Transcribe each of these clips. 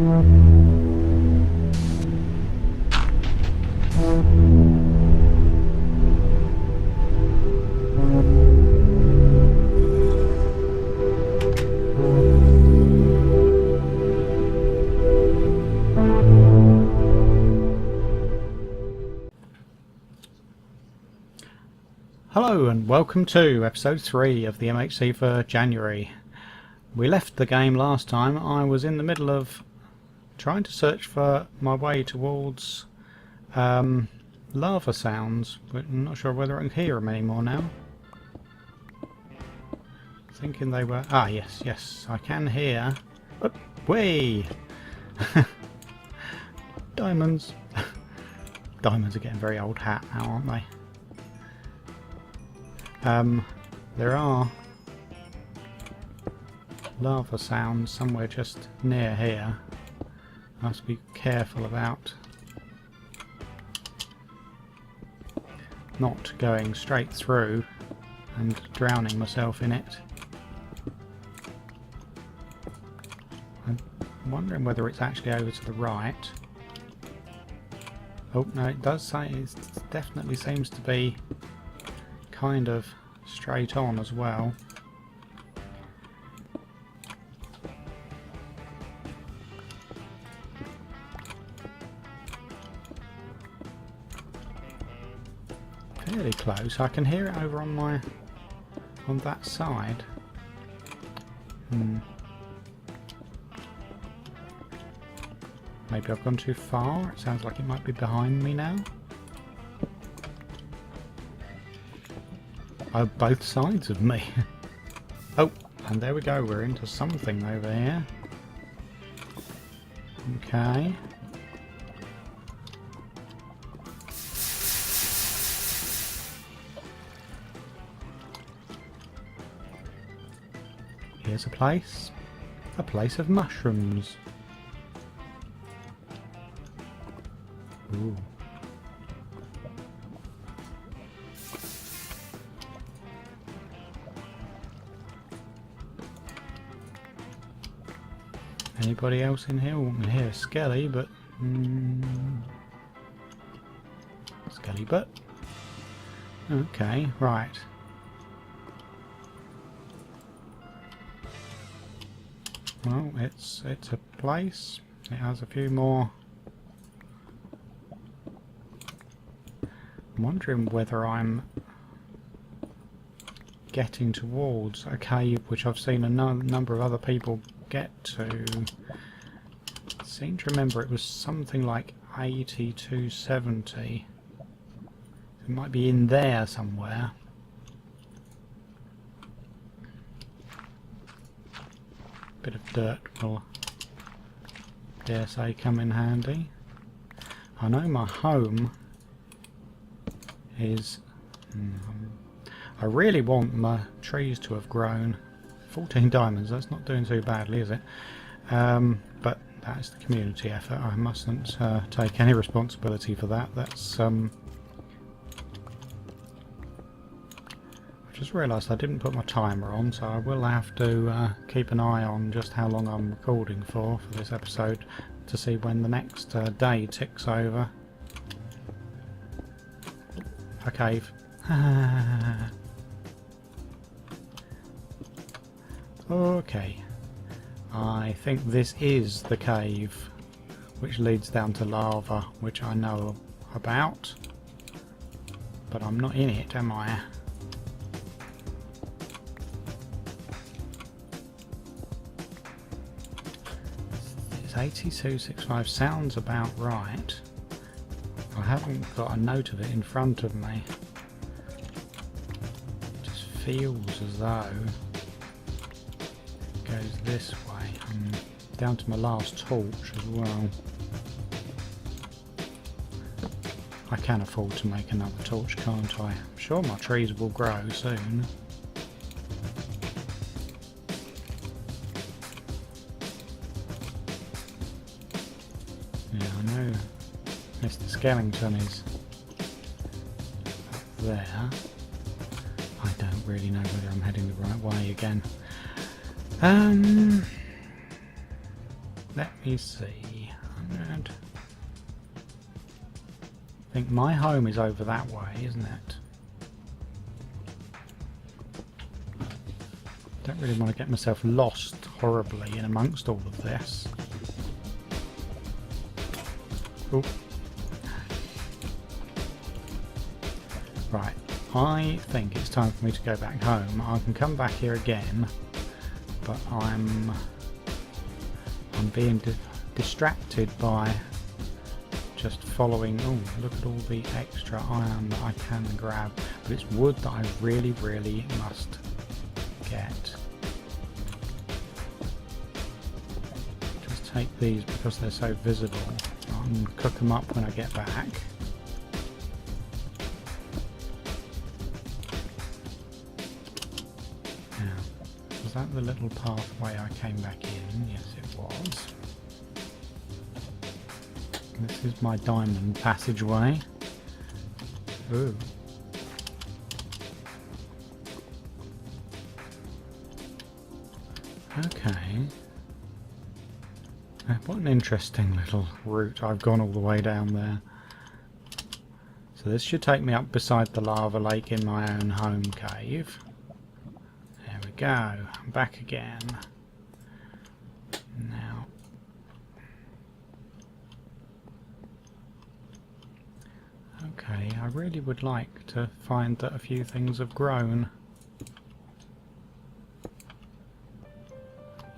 Hello and welcome to episode 3 of the MHC for January. We left the game last time. I was in the middle of trying to search for my way towards lava sounds, but I'm not sure whether I can hear them anymore now. Thinking they were... Ah, yes, I can hear... Oh, way! Diamonds! Diamonds are getting very old hat now, aren't they? There are lava sounds somewhere just near here. I must be careful about not going straight through and drowning myself in it. I'm wondering whether it's actually over to the right. Oh no, it does say it definitely seems to be kind of straight on as well. Fairly close. I can hear it over on that side. Maybe I've gone too far. It sounds like it might be behind me now. Oh, both sides of me. Oh, and there we go, we're into something over here. Okay. Here's a place of mushrooms. Ooh. Anybody else in here? I can hear a skelly, but skelly butt. Okay, right. Well, it's a place. It has a few more. I'm wondering whether I'm getting towards a cave, which I've seen a number of other people get to. I seem to remember it was something like 80 to 70. It might be in there somewhere. Bit of dirt will, dare say, come in handy. I know my home is... I really want my trees to have grown. 14 diamonds, that's not doing too badly, is it? But that's the community effort. I mustn't take any responsibility for that. That's I just realised I didn't put my timer on, so I will have to keep an eye on just how long I'm recording for this episode to see when the next day ticks over. A cave. Okay, I think this is the cave which leads down to lava, which I know about, but I'm not in it, am I? It's 8265, sounds about right. I haven't got a note of it in front of me. It just feels as though goes this way. I'm down to my last torch as well. I can afford to make another torch, can't I? I'm sure my trees will grow soon. Yeah, I know Mr. Skellington is up there. I don't really know whether I'm heading the right way again. Let me see. 100. I think my home is over that way, isn't it? Don't really want to get myself lost horribly in amongst all of this. Oh. Right, I think it's time for me to go back home. I can come back here again, but I'm being distracted by just following. Oh, look at all the extra iron that I can grab, but it's wood that I really, really must get. Just take these because they're so visible. I can cook them up when I get back. Now, was that the little pathway I came back in? Yes, it was. This is my diamond passageway. Ooh. Okay. What an interesting little route. I've gone all the way down there. So this should take me up beside the lava lake in my own home cave. There we go. I'm back again. Now. Okay, I really would like to find that a few things have grown.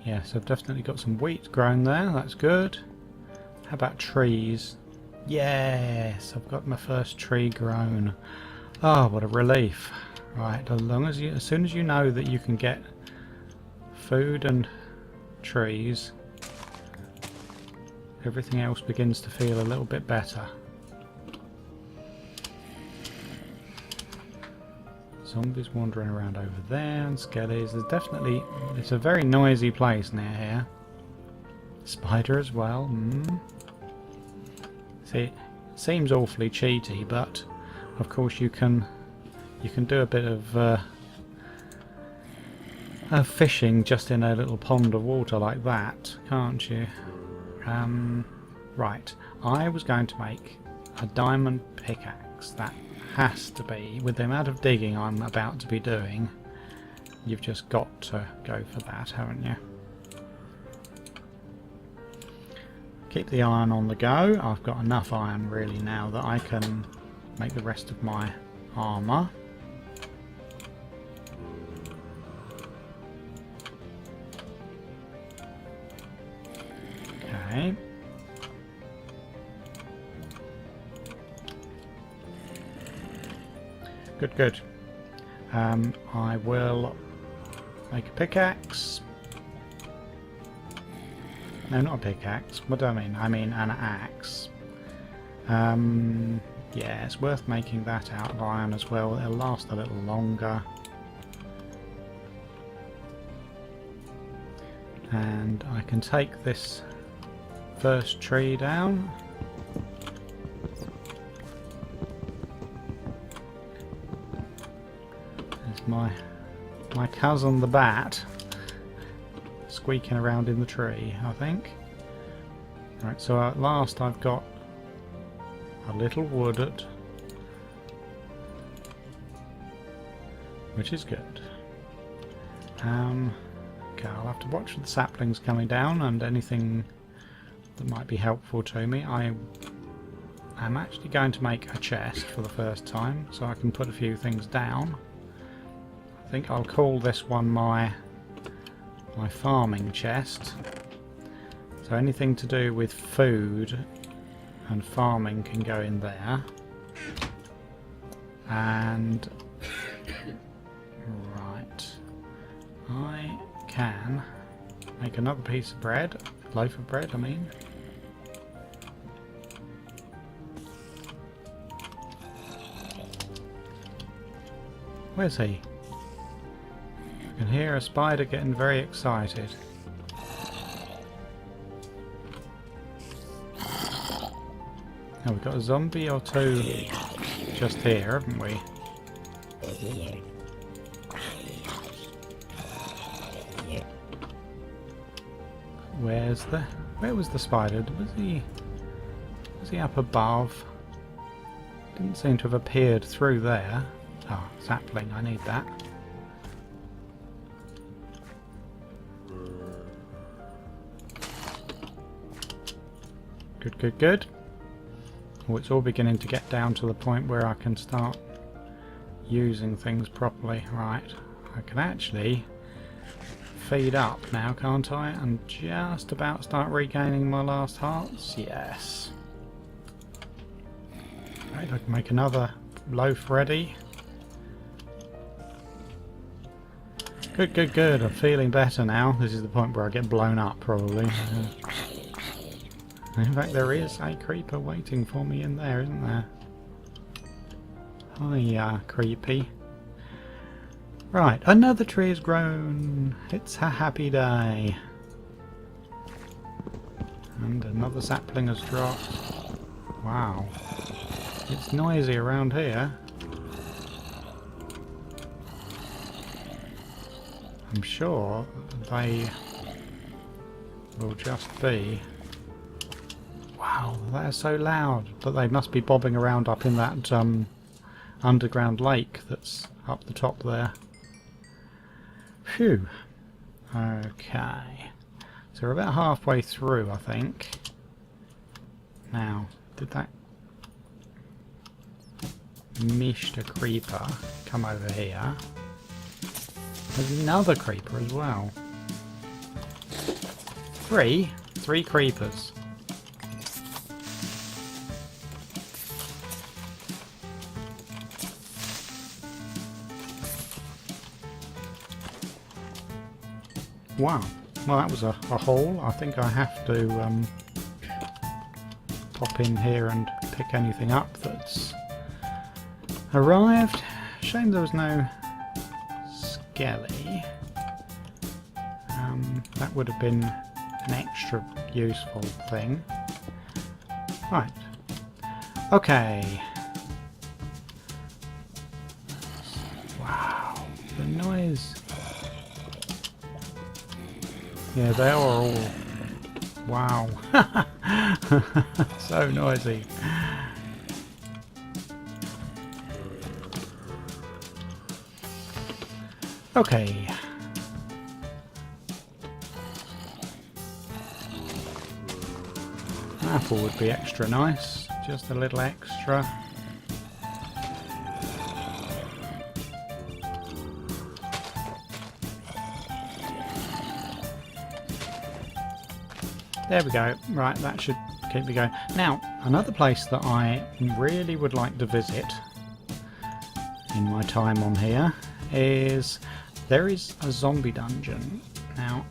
Yes, I've definitely got some wheat grown there, that's good. How about trees? Yes, I've got my first tree grown. Oh, what a relief. Right, as soon as you know that you can get food and trees, everything else begins to feel a little bit better. Zombies wandering around over there and skellies. There's definitely, it's a very noisy place near here. Spider as well. See, it seems awfully cheaty, but of course you can do a bit of fishing just in a little pond of water like that, can't you? Right, I was going to make a diamond pickaxe. That has to be, with the amount of digging I'm about to be doing, you've just got to go for that, haven't you? Keep the iron on the go. I've got enough iron really now that I can make the rest of my armour. Okay. Good, good. I will make a pickaxe. No, not a pickaxe. What do I mean? I mean an axe. Yeah, it's worth making that out of iron as well. It'll last a little longer. And I can take this first tree down. My cousin the bat squeaking around in the tree, I think. Right, so at last I've got a little wood, which is good. Okay, I'll have to watch for the saplings coming down and anything that might be helpful to me. I'm actually going to make a chest for the first time, so I can put a few things down. I think I'll call this one my farming chest. So anything to do with food and farming can go in there. And right, I can make another piece of bread, loaf of bread I mean. Where's he? I can hear a spider getting very excited. Oh, we've got a zombie or two just here, haven't we? Where was the spider? Was he up above? Didn't seem to have appeared through there. Ah, sapling, I need that. Good, good, good. Oh, it's all beginning to get down to the point where I can start using things properly. Right, I can actually feed up now, can't I? And just about start regaining my last hearts. Yes. Right, I can make another loaf ready. Good, good, good. I'm feeling better now. This is the point where I get blown up, probably. In fact, there is a creeper waiting for me in there, isn't there? Hiya, creepy. Right, another tree has grown. It's a happy day. And another sapling has dropped. Wow. It's noisy around here. I'm sure they will just be... Wow, they're so loud. But they must be bobbing around up in that underground lake that's up the top there. Phew. Okay. So we're about halfway through, I think. Now, did that Mr. Creeper come over here? There's another creeper as well. Three creepers. Wow. Well, that was a haul. I think I have to pop in here and pick anything up that's arrived. Shame there was no skelly. That would have been an extra useful thing. Right. Okay. Wow. The noise... Yeah, they are all... Wow. So noisy. Okay. Apple would be extra nice. Just a little extra. There we go. Right, that should keep me going. Now, another place that I really would like to visit in my time on here is there is a zombie dungeon. Now,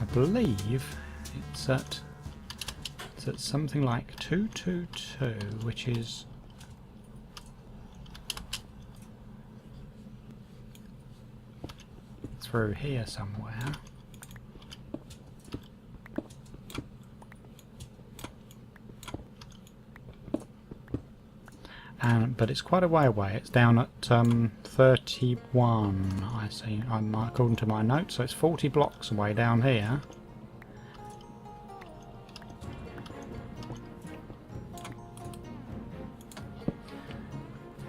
I believe it's at something like 222, which is through here somewhere. But it's quite a way away. It's down at 31, I see, according to my notes. So it's 40 blocks away down here.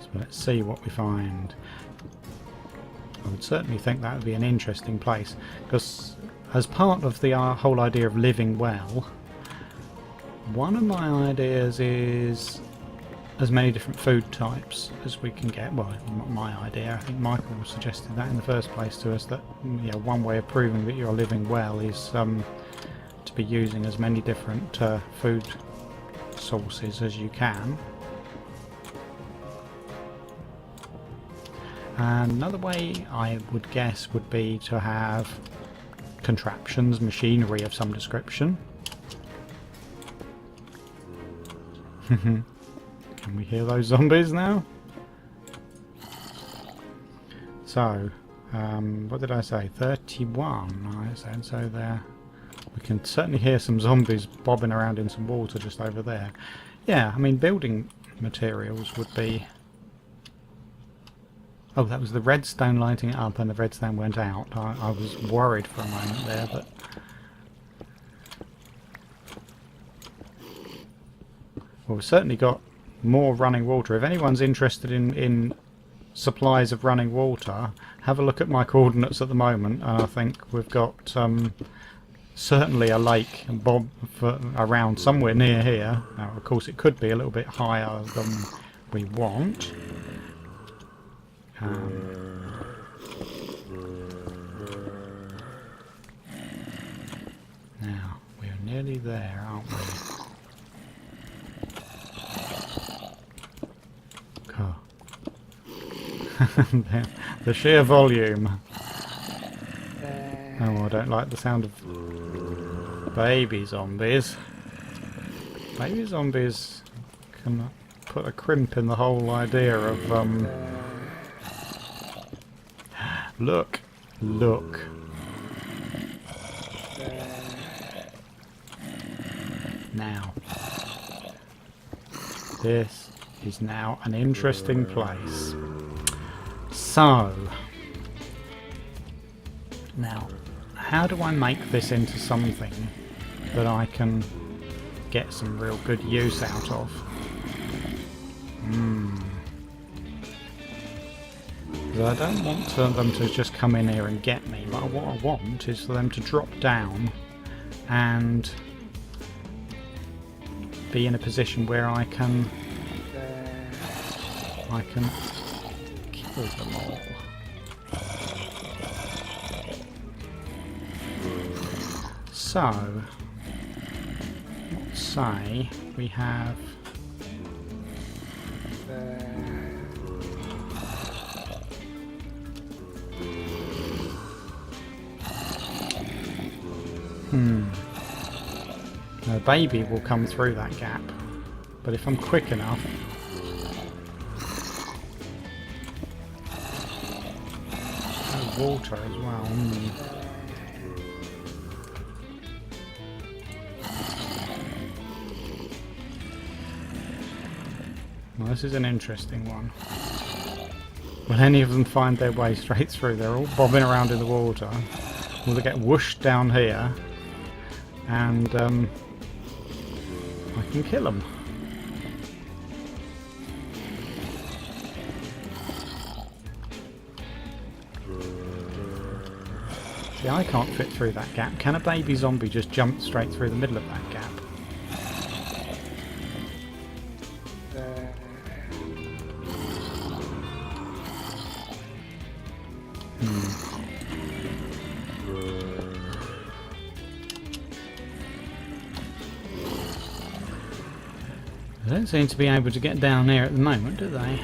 So let's see what we find. I would certainly think that would be an interesting place, because as part of the whole idea of living well, one of my ideas is as many different food types as we can get. Well, not my idea. I think Michael suggested that in the first place to us, that one way of proving that you're living well is to be using as many different food sources as you can. And another way I would guess would be to have contraptions, machinery of some description. Can we hear those zombies now? So, what did I say? 31, I said. So there, we can certainly hear some zombies bobbing around in some water just over there. Yeah, I mean, building materials would be... Oh, that was the redstone lighting it up and the redstone went out. I was worried for a moment there, but Well, we've certainly got more running water. If anyone's interested in supplies of running water, have a look at my coordinates at the moment, and I think we've got certainly a lake around somewhere near here. Now, of course, it could be a little bit higher than we want. Now, we're nearly there, aren't we? Oh. The sheer volume. Oh, I don't like the sound of baby zombies. Baby zombies can put a crimp in the whole idea of look. Now, this is now an interesting place. So, now, how do I make this into something that I can get some real good use out of? Because I don't want them to just come in here and get me, but what I want is for them to drop down and be in a position where I can kill them all. So, let's say we have a baby will come through that gap, but if I'm quick enough, water as well. Well, this is an interesting one. Will any of them find their way straight through? They're all bobbing around in the water. Will they get whooshed down here? And I can kill them. See, I can't fit through that gap. Can a baby zombie just jump straight through the middle of that gap? They don't seem to be able to get down there at the moment, do they?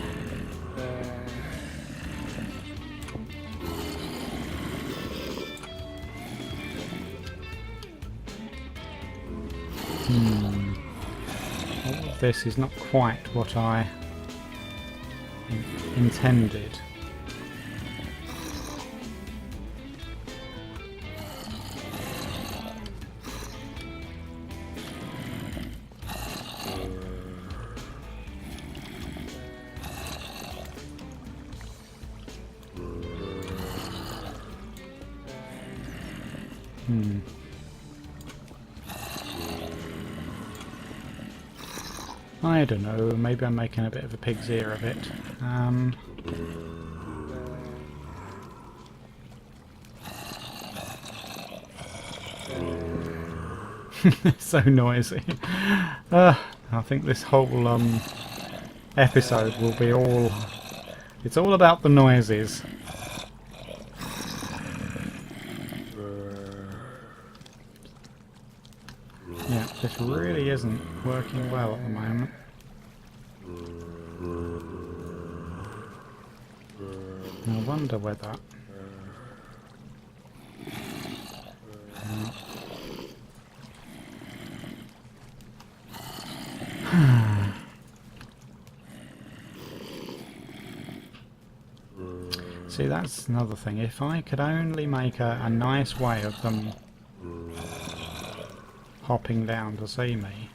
All of this is not quite what I intended. I don't know, maybe I'm making a bit of a pig's ear of it. So noisy. I think this whole episode will be all... It's all about the noises. Yeah, this really isn't working well at the moment. I wonder whether... See, that's another thing. If I could only make a nice way of them hopping down to see me.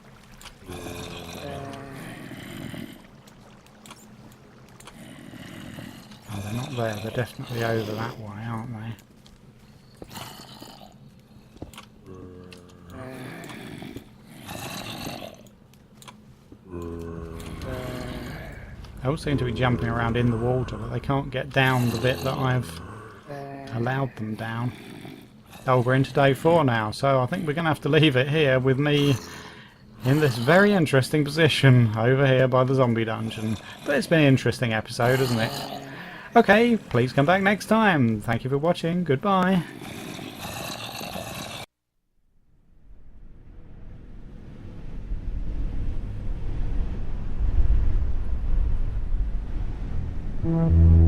Oh, they're not there. They're definitely over that way, aren't they? They all seem to be jumping around in the water, but they can't get down the bit that I've allowed them down. Oh, we're into day 4 now, so I think we're going to have to leave it here with me in this very interesting position over here by the zombie dungeon. But it's been an interesting episode, hasn't it? Okay, please come back next time. Thank you for watching. Goodbye. Mm-hmm.